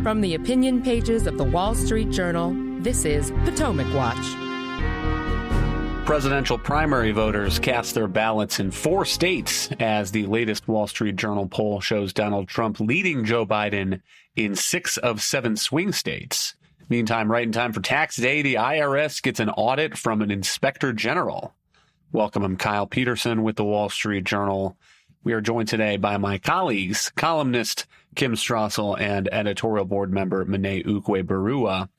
From the opinion pages of the Wall Street Journal, this is Potomac Watch. Presidential primary voters cast their ballots in 4 states as the latest Wall Street Journal poll shows Donald Trump leading Joe Biden in 6 of 7 swing states. Meantime, right in time for tax day, the IRS gets an audit from an inspector general. Welcome, I'm Kyle Peterson with the Wall Street Journal. We are joined today by my colleagues, columnist Kim Strassel and editorial board member Mene Ukwe-Barua.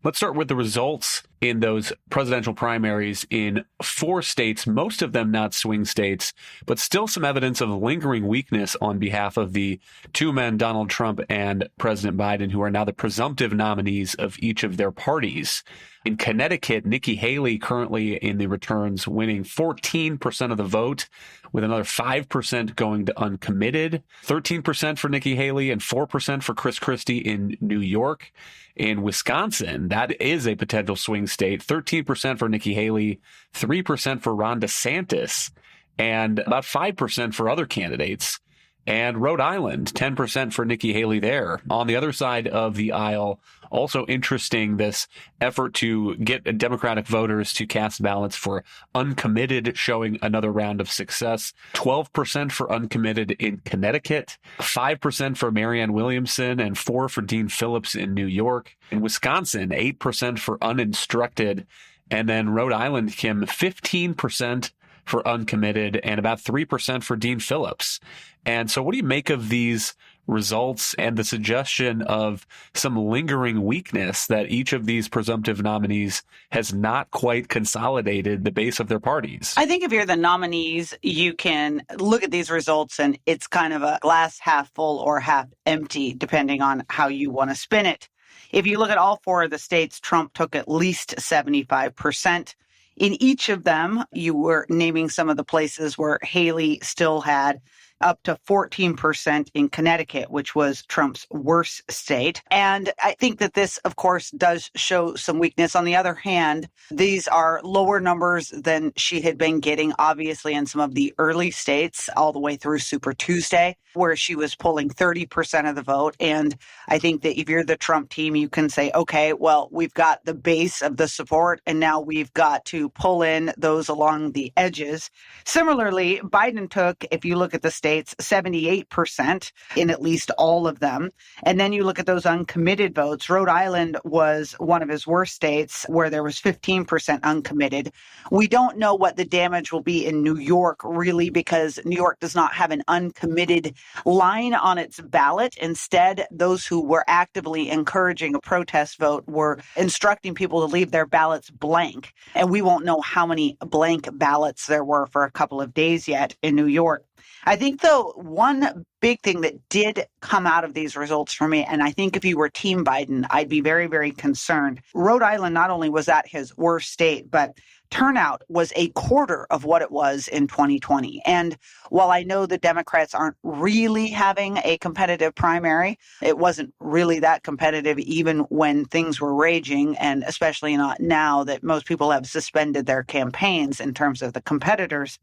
Let's start with the results in those presidential primaries in 4 states, most of them not swing states, but still some evidence of lingering weakness on behalf of the 2 men, Donald Trump and President Biden, who are now the presumptive nominees of each of their parties. In Connecticut, Nikki Haley currently in the returns winning 14% of the vote, with another 5% going to uncommitted, 13% for Nikki Haley and 4% for Chris Christie in New York. In Wisconsin, that is a potential swing state, 13% for Nikki Haley, 3% for Ron DeSantis, and about 5% for other candidates. And Rhode Island, 10% for Nikki Haley there. On the other side of the aisle, also interesting, this effort to get Democratic voters to cast ballots for uncommitted, showing another round of success. 12% for uncommitted in Connecticut, 5% for Marianne Williamson, and 4% for Dean Phillips in New York. In Wisconsin, 8% for uninstructed. And then Rhode Island, Kim, 15% for uncommitted and about 3% for Dean Phillips. And so what do you make of these results and the suggestion of some lingering weakness that each of these presumptive nominees has not quite consolidated the base of their parties? I think if you're the nominees, you can look at these results and it's kind of a glass half full or half empty, depending on how you want to spin it. If you look at all 4 of the states, Trump took at least 75%. In each of them, you were naming some of the places where Haley still had up to 14% in Connecticut, which was Trump's worst state. And I think that this, of course, does show some weakness. On the other hand, these are lower numbers than she had been getting, obviously, in some of the early states, all the way through Super Tuesday, where she was pulling 30% of the vote. And I think that if you're the Trump team, you can say, okay, well, we've got the base of the support, and now we've got to pull in those along the edges. Similarly, Biden took, if you look at the states, 78% in at least all of them. And then you look at those uncommitted votes. Rhode Island was one of his worst states, where there was 15% uncommitted. We don't know what the damage will be in New York, really, because New York does not have an uncommitted line on its ballot. Instead, those who were actively encouraging a protest vote were instructing people to leave their ballots blank. And we won't know how many blank ballots there were for a couple of days yet in New York. I think, though, one big thing that did come out of these results for me, and I think if you were Team Biden, I'd be very, very concerned. Rhode Island, not only was that his worst state, but turnout was a quarter of what it was in 2020. And while I know the Democrats aren't really having a competitive primary, it wasn't really that competitive even when things were raging, and especially not now that most people have suspended their campaigns in terms of the competitors.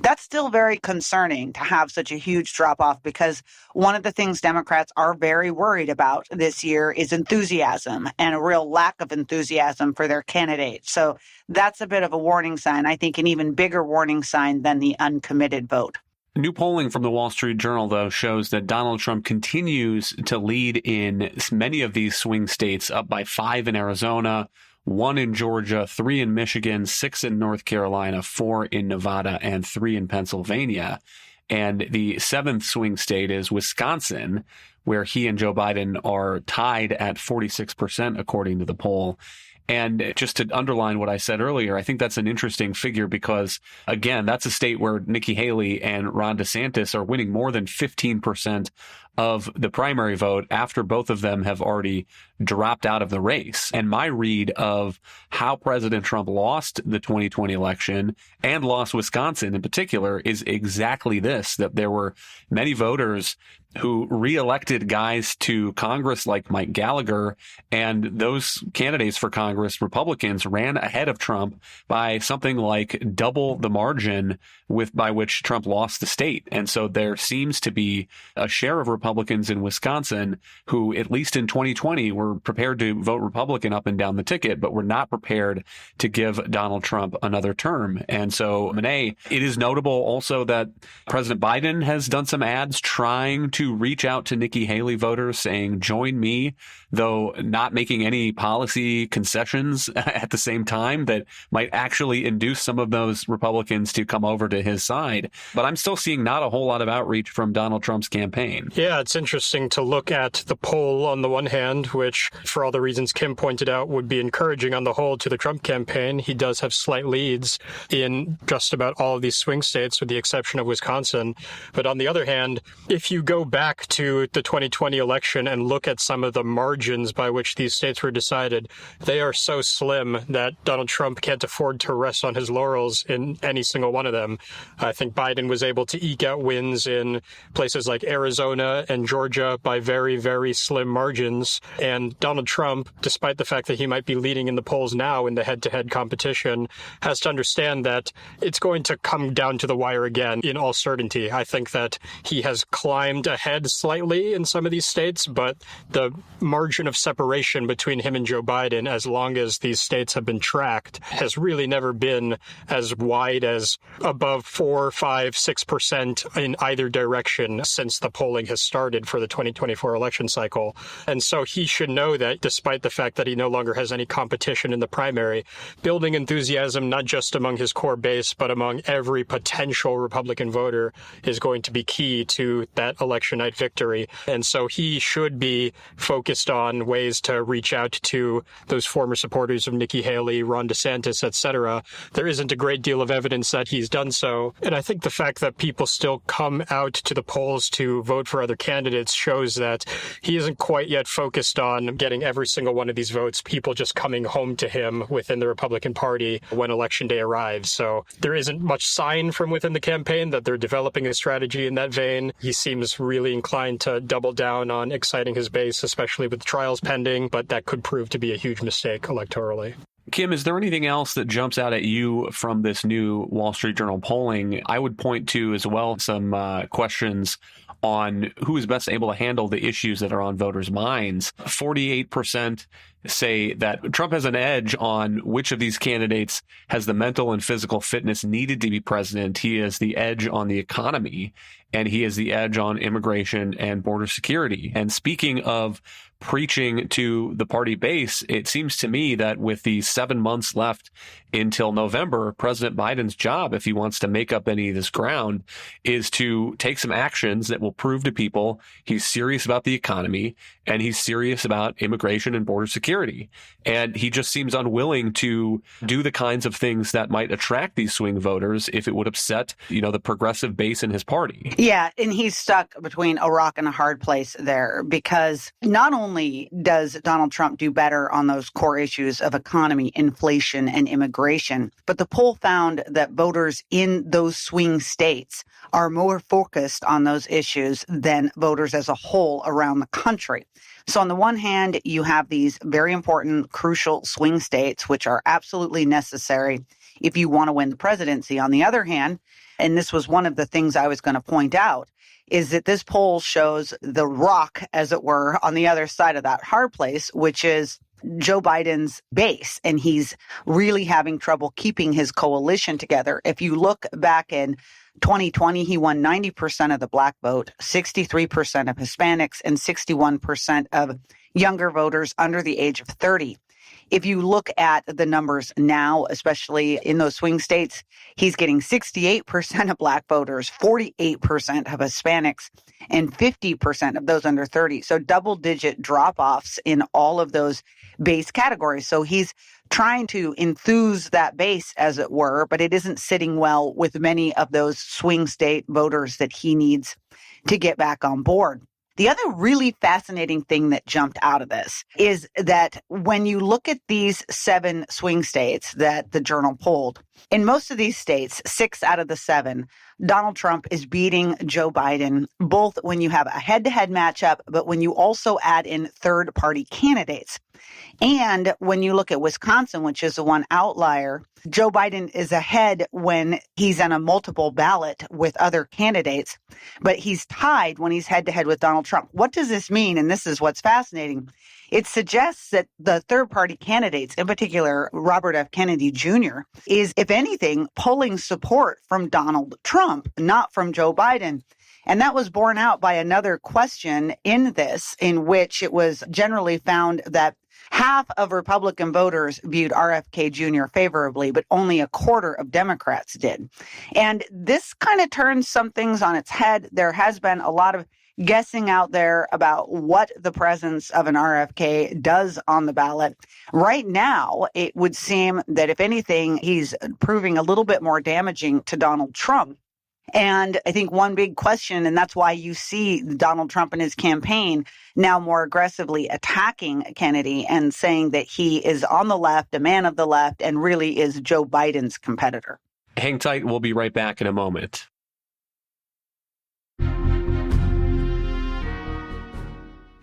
That's still very concerning to have such a huge drop off, because one of the things Democrats are very worried about this year is enthusiasm, and a real lack of enthusiasm for their candidates. So that's a bit of a warning sign, I think an even bigger warning sign than the uncommitted vote. New polling from the Wall Street Journal, though, shows that Donald Trump continues to lead in many of these swing states, up by 5 in Arizona, 1 in Georgia, 3 in Michigan, 6 in North Carolina, 4 in Nevada, and 3 in Pennsylvania. And the 7th swing state is Wisconsin, where he and Joe Biden are tied at 46%, according to the poll. And just to underline what I said earlier, I think that's an interesting figure because, again, that's a state where Nikki Haley and Ron DeSantis are winning more than 15% of the primary vote after both of them have already dropped out of the race. And my read of how President Trump lost the 2020 election and lost Wisconsin in particular is exactly this, that there were many voters who reelected guys to Congress like Mike Gallagher, and those candidates for Congress Congress Republicans ran ahead of Trump by something like double the margin by which Trump lost the state. And so there seems to be a share of Republicans in Wisconsin who, at least in 2020, were prepared to vote Republican up and down the ticket, but were not prepared to give Donald Trump another term. And so, Monet, it is notable also that President Biden has done some ads trying to reach out to Nikki Haley voters saying, join me, though not making any policy concessions at the same time that might actually induce some of those Republicans to come over to his side. But I'm still seeing not a whole lot of outreach from Donald Trump's campaign. Yeah, it's interesting to look at the poll on the one hand, which, for all the reasons Kim pointed out, would be encouraging on the whole to the Trump campaign. He does have slight leads in just about all of these swing states, with the exception of Wisconsin. But on the other hand, if you go back to the 2020 election and look at some of the margins by which these states were decided, they are so slim that Donald Trump can't afford to rest on his laurels in any single one of them. I think Biden was able to eke out wins in places like Arizona and Georgia by very, very slim margins. And Donald Trump, despite the fact that he might be leading in the polls now in the head-to-head competition, has to understand that it's going to come down to the wire again in all certainty. I think that he has climbed ahead slightly in some of these states, but the margin of separation between him and Joe Biden, as long as these states have been tracked, has really never been as wide as above 4, 5, 6% in either direction since the polling has started for the 2024 election cycle. And so he should know that despite the fact that he no longer has any competition in the primary, building enthusiasm not just among his core base, but among every potential Republican voter is going to be key to that election night victory. And so he should be focused on ways to reach out to those former supporters of Nikki Haley, Ron DeSantis, etc. There isn't a great deal of evidence that he's done so. And I think the fact that people still come out to the polls to vote for other candidates shows that he isn't quite yet focused on getting every single one of these votes, people just coming home to him within the Republican Party when Election Day arrives. So there isn't much sign from within the campaign that they're developing a strategy in that vein. He seems really inclined to double down on exciting his base, especially with trials pending, but that could prove to be a huge mistake electorally. Kim, is there anything else that jumps out at you from this new Wall Street Journal polling? I would point to as well some questions on who is best able to handle the issues that are on voters' minds. 48% say that Trump has an edge on which of these candidates has the mental and physical fitness needed to be president. He has the edge on the economy, and he has the edge on immigration and border security. And speaking of preaching to the party base, it seems to me that with the 7 months left until November, President Biden's job, if he wants to make up any of this ground, is to take some actions that will prove to people he's serious about the economy and he's serious about immigration and border security. And he just seems unwilling to do the kinds of things that might attract these swing voters if it would upset, the progressive base in his party. Yeah, and he's stuck between a rock and a hard place there, because not only does Donald Trump do better on those core issues of economy, inflation, and immigration, but the poll found that voters in those swing states are more focused on those issues than voters as a whole around the country. So on the one hand, you have these very important, crucial swing states, which are absolutely necessary if you want to win the presidency. On the other hand, and this was one of the things I was going to point out, is that this poll shows the rock, as it were, on the other side of that hard place, which is Joe Biden's base. And he's really having trouble keeping his coalition together. If you look back in 2020, he won 90% of the black vote, 63% of Hispanics, and 61% of younger voters under the age of 30. If you look at the numbers now, especially in those swing states, he's getting 68% of black voters, 48% of Hispanics, and 50% of those under 30. So double-digit drop-offs in all of those base categories. So he's trying to enthuse that base, as it were, but it isn't sitting well with many of those swing state voters that he needs to get back on board. The other really fascinating thing that jumped out of this is that when you look at these 7 swing states that the Journal polled, in most of these states, 6 out of the 7, Donald Trump is beating Joe Biden, both when you have a head-to-head matchup, but when you also add in third-party candidates. And when you look at Wisconsin, which is the one outlier, Joe Biden is ahead when he's on a multiple ballot with other candidates, but he's tied when he's head-to-head with Donald Trump. What does this mean? And this is what's fascinating. It suggests that the third-party candidates, in particular Robert F. Kennedy Jr., is, if anything, pulling support from Donald Trump, not from Joe Biden. And that was borne out by another question in this, in which it was generally found that half of Republican voters viewed RFK Jr. favorably, but only a quarter of Democrats did. And this kind of turns some things on its head. There has been a lot of guessing out there about what the presence of an RFK does on the ballot. Right now, it would seem that if anything, he's proving a little bit more damaging to Donald Trump. And I think one big question, and that's why you see Donald Trump and his campaign now more aggressively attacking Kennedy and saying that he is on the left, a man of the left, and really is Joe Biden's competitor. Hang tight. We'll be right back in a moment.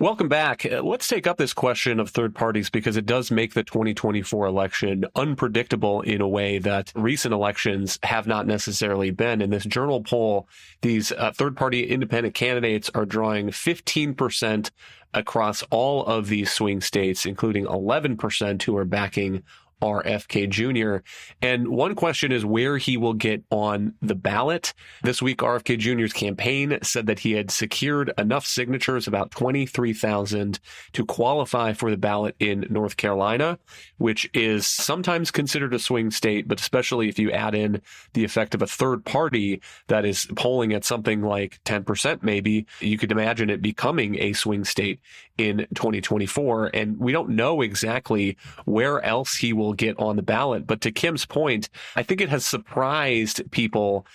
Welcome back. Let's take up this question of third parties because it does make the 2024 election unpredictable in a way that recent elections have not necessarily been. In this journal poll, these third-party independent candidates are drawing 15% across all of these swing states, including 11% who are backing RFK Jr. And one question is where he will get on the ballot. This week, RFK Jr.'s campaign said that he had secured enough signatures, about 23,000, to qualify for the ballot in North Carolina, which is sometimes considered a swing state, but especially if you add in the effect of a third party that is polling at something like 10% maybe, you could imagine it becoming a swing state in 2024. And we don't know exactly where else he will get on the ballot. But to Kim's point, I think it has surprised people,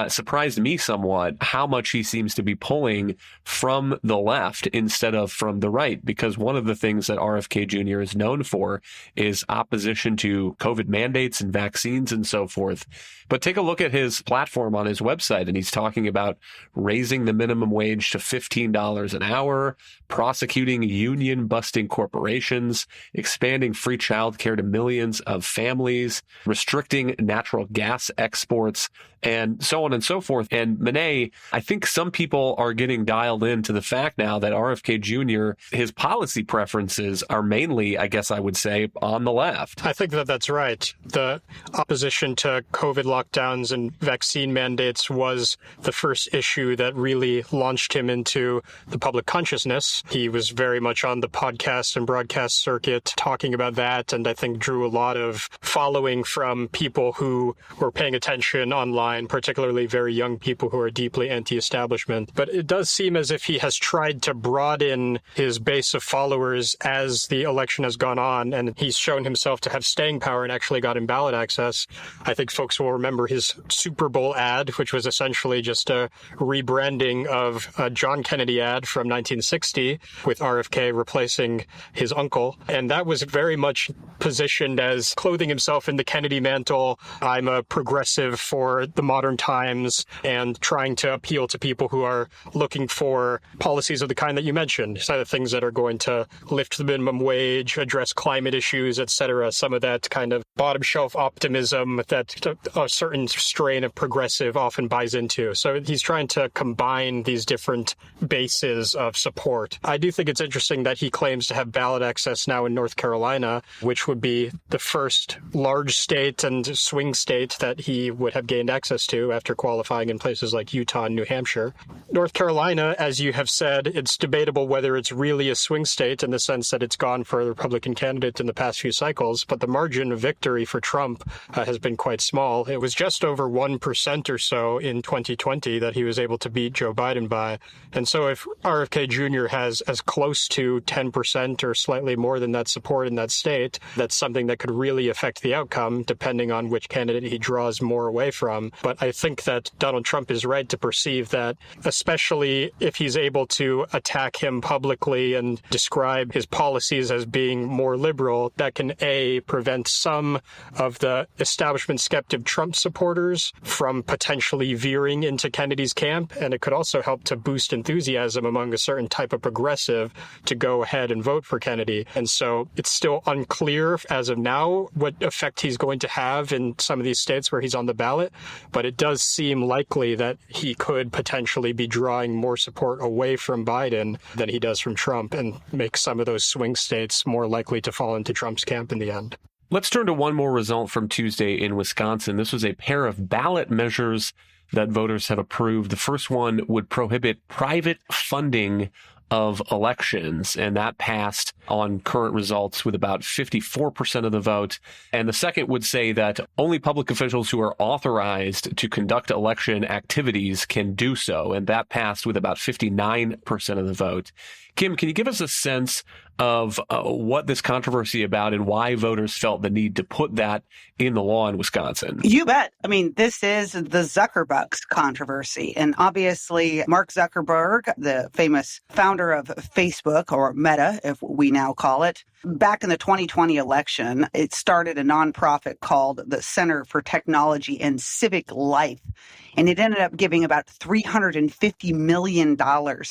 surprised me somewhat, how much he seems to be pulling from the left instead of from the right. Because one of the things that RFK Jr. is known for is opposition to COVID mandates and vaccines and so forth. But take a look at his platform on his website, and he's talking about raising the minimum wage to $15 an hour, prosecuting union-busting corporations, expanding free childcare to millions of families, restricting natural gas exports, and so on and so forth. And Monet, I think some people are getting dialed into the fact now that RFK Jr., his policy preferences are mainly, I guess I would say, on the left. I think that that's right. The opposition to COVID lockdowns and vaccine mandates was the first issue that really launched him into the public consciousness. He was very much on the podcast and broadcast circuit talking about that, and I think drew a lot of following from people who were paying attention online, particularly very young people who are deeply anti-establishment. But it does seem as if he has tried to broaden his base of followers as the election has gone on, and he's shown himself to have staying power and actually gotten ballot access. I think folks will remember his Super Bowl ad, which was essentially just a rebranding of a John Kennedy ad from 1960 with RFK replacing his uncle. And that was very much positioned as clothing himself in the Kennedy mantle. I'm a progressive for the modern times, and trying to appeal to people who are looking for policies of the kind that you mentioned, some of the things that are going to lift the minimum wage, address climate issues, etc. Some of that kind of bottom shelf optimism that a certain strain of progressive often buys into. So he's trying to combine these different bases of support. I do think it's interesting that he claims to have ballot access now in North Carolina, which would be the first large state and swing state that he would have gained access to after qualifying in places like Utah and New Hampshire. North Carolina, as you have said, it's debatable whether it's really a swing state in the sense that it's gone for a Republican candidate in the past few cycles, but the margin of victory for Trump has been quite small. It was just over 1% or so in 2020 that he was able to beat Joe Biden by. And so if RFK Jr. has as close to 10% or slightly more than that support in that state, that's something that could really affect the outcome depending on which candidate he draws more away from. But I think that Donald Trump is right to perceive that, especially if he's able to attack him publicly and describe his policies as being more liberal, that can, A, prevent some some of the establishment skeptic Trump supporters from potentially veering into Kennedy's camp, and it could also help to boost enthusiasm among a certain type of progressive to go ahead and vote for Kennedy. And so it's still unclear as of now what effect he's going to have in some of these states where he's on the ballot, but it does seem likely that he could potentially be drawing more support away from Biden than he does from Trump and make some of those swing states more likely to fall into Trump's camp in the end. Let's turn to one more result from Tuesday in Wisconsin. This was a pair of ballot measures that voters have approved. The first one would prohibit private funding of elections, and that passed on current results with about 54% of the vote. And the second would say that only public officials who are authorized to conduct election activities can do so, and that passed with about 59% of the vote. Kim, can you give us a sense of what this controversy about and why voters felt the need to put that in the law in Wisconsin? You bet. I mean, this is the Zuckerbucks controversy. And obviously, Mark Zuckerberg, the famous founder of Facebook, or Meta, if we now call it, back in the 2020 election, it started a nonprofit called the Center for Technology and Civic Life. And it ended up giving about $350 million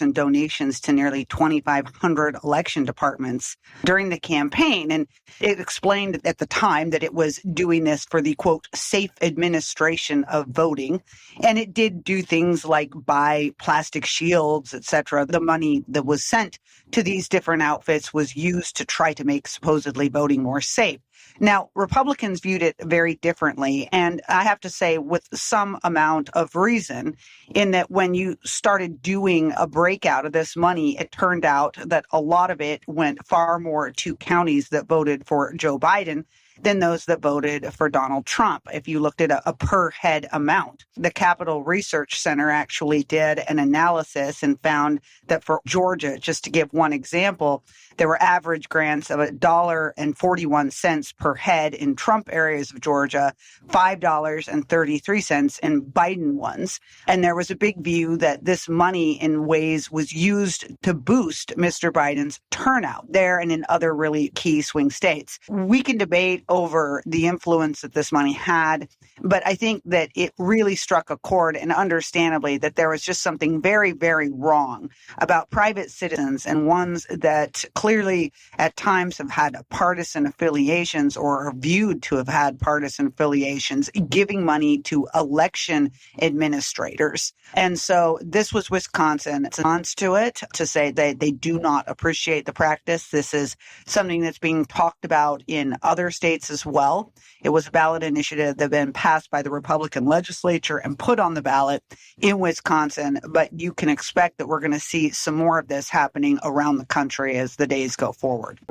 in donations to nearly 2,500 election departments during the campaign. And it explained at the time that it was doing this for the, quote, safe administration of voting. And it did do things like buy plastic shields, etc. The money that was sent to these different outfits was used to try to make supposedly voting more safe. Now, Republicans viewed it very differently, and I have to say with some amount of reason, in that when you started doing a breakout of this money, it turned out that a lot of it went far more to counties that voted for Joe Biden than those that voted for Donald Trump. If you looked at a per head amount, the Capital Research Center actually did an analysis and found that for Georgia, just to give one example, there were average grants of $1.41 per head in Trump areas of Georgia, $5.33 in Biden ones. And there was a big view that this money in ways was used to boost Mr. Biden's turnout there and in other really key swing states. We can debate over the influence that this money had, but I think that it really struck a chord, and understandably that there was just something very, very wrong about private citizens and ones that clearly at times have had partisan affiliations or are viewed to have had partisan affiliations giving money to election administrators. And so this was Wisconsin's response to it, to say they do not appreciate the practice. This is something that's being talked about in other states as well. It was a ballot initiative that had been passed by the Republican legislature and put on the ballot in Wisconsin, but you can expect that we're going to see some more of this happening around the country as the days go forward.